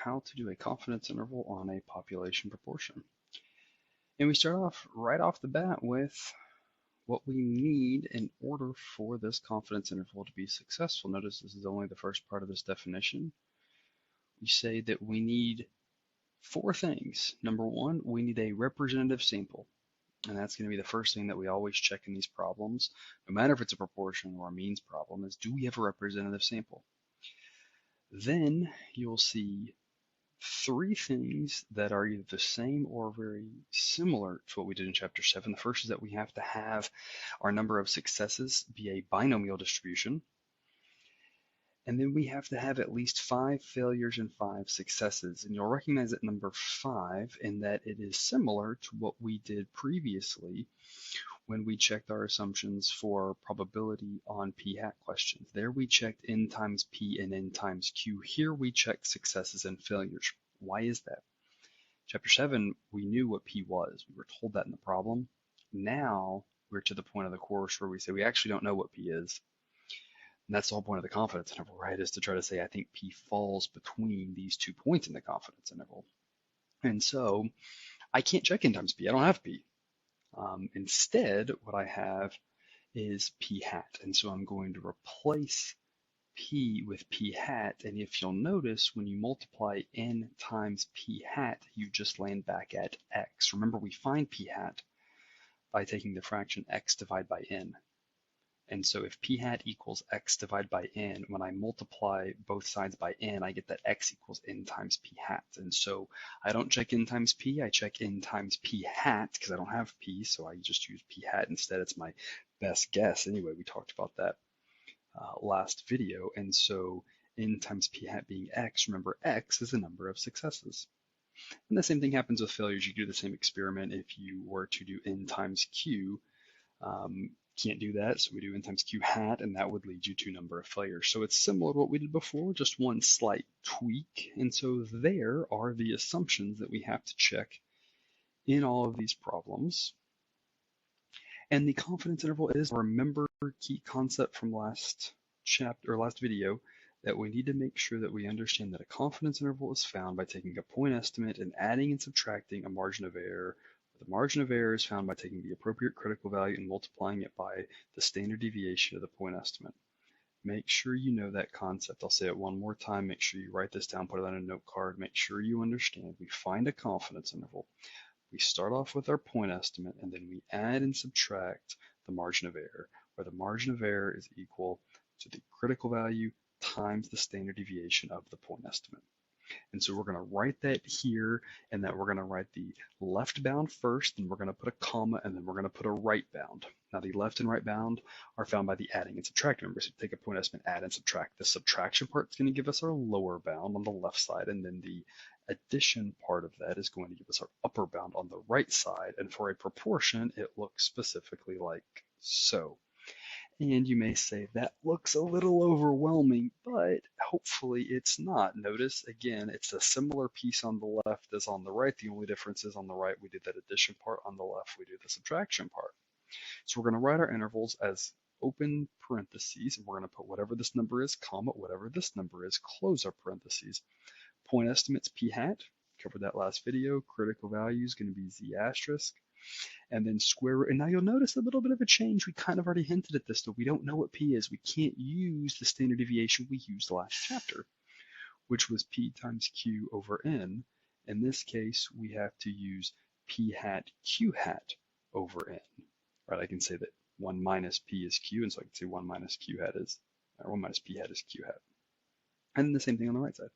how to do a confidence interval on a population proportion. And we start off right off the bat with what we need in order for this confidence interval to be successful. Notice this is only the first part of this definition. We say that we need four things. Number one, we need a representative sample. And that's going to be the first thing that we always check in these problems, no matter if it's a proportion or a means problem, is do we have a representative sample? Then you'll see three things that are either the same or very similar to what we did in chapter 7. The first is that we have to have our number of successes be a binomial distribution. And then we have to have at least 5 failures and 5 successes. And you'll recognize that number 5 in that it is similar to what we did previously when we checked our assumptions for probability on p-hat questions. There we checked n times p and n times q. Here we checked successes and failures. Why is that? Chapter 7, we knew what p was. We were told that in the problem. Now we're to the point of the course where we say we actually don't know what p is. And that's the whole point of the confidence interval, right? Is to try to say, I think p falls between these 2 points in the confidence interval. And so I can't check n times p. I don't have p. Instead, what I have is p hat. And so I'm going to replace p with p hat. And if you'll notice, when you multiply n times p hat, you just land back at x. Remember, we find p hat by taking the fraction x divided by n. And so if p hat equals x divided by n, when I multiply both sides by n, I get that x equals n times p hat. And so I don't check n times p, I check n times p hat because I don't have p, so I just use p hat instead. It's my best guess. Anyway, we talked about that last video. And so n times p hat being x, remember x is the number of successes. And the same thing happens with failures. You do the same experiment if you were to do n times q. Can't do that, so we do n times q hat, and that would lead you to number of failures. So it's similar to what we did before, just one slight tweak. And so there are the assumptions that we have to check in all of these problems. And the confidence interval is, remember, key concept from last chapter or last video, that we need to make sure that we understand that a confidence interval is found by taking a point estimate and adding and subtracting a margin of error. The margin of error is found by taking the appropriate critical value and multiplying it by the standard deviation of the point estimate. Make sure you know that concept. I'll say it one more time. Make sure you write this down, put it on a note card. Make sure you understand. We find a confidence interval. We start off with our point estimate, and then we add and subtract the margin of error, where the margin of error is equal to the critical value times the standard deviation of the point estimate. And so we're going to write that here, and that we're going to write the left bound first, and we're going to put a comma, and then we're going to put a right bound. Now the left and right bound are found by the adding and subtracting. Remember, so take a point estimate, add and subtract. The subtraction part is going to give us our lower bound on the left side, and then the addition part of that is going to give us our upper bound on the right side. And for a proportion, it looks specifically like so. And you may say that looks a little overwhelming, but hopefully it's not. Notice again, it's a similar piece on the left as on the right. The only difference is on the right, we did that addition part. On the left, we do the subtraction part. So we're going to write our intervals as open parentheses, and we're going to put whatever this number is, comma, whatever this number is, close our parentheses. Point estimates p hat, covered that last video. Critical value is going to be z asterisk. And then square root. And now you'll notice a little bit of a change. We kind of already hinted at this, though. We don't know what p is. We can't use the standard deviation we used last chapter, which was p times q over n. In this case, we have to use p hat q hat over n. Right? I can say that 1 minus p is q, and so I can say 1 minus q hat is, or 1 minus p hat is q hat. And the same thing on the right side.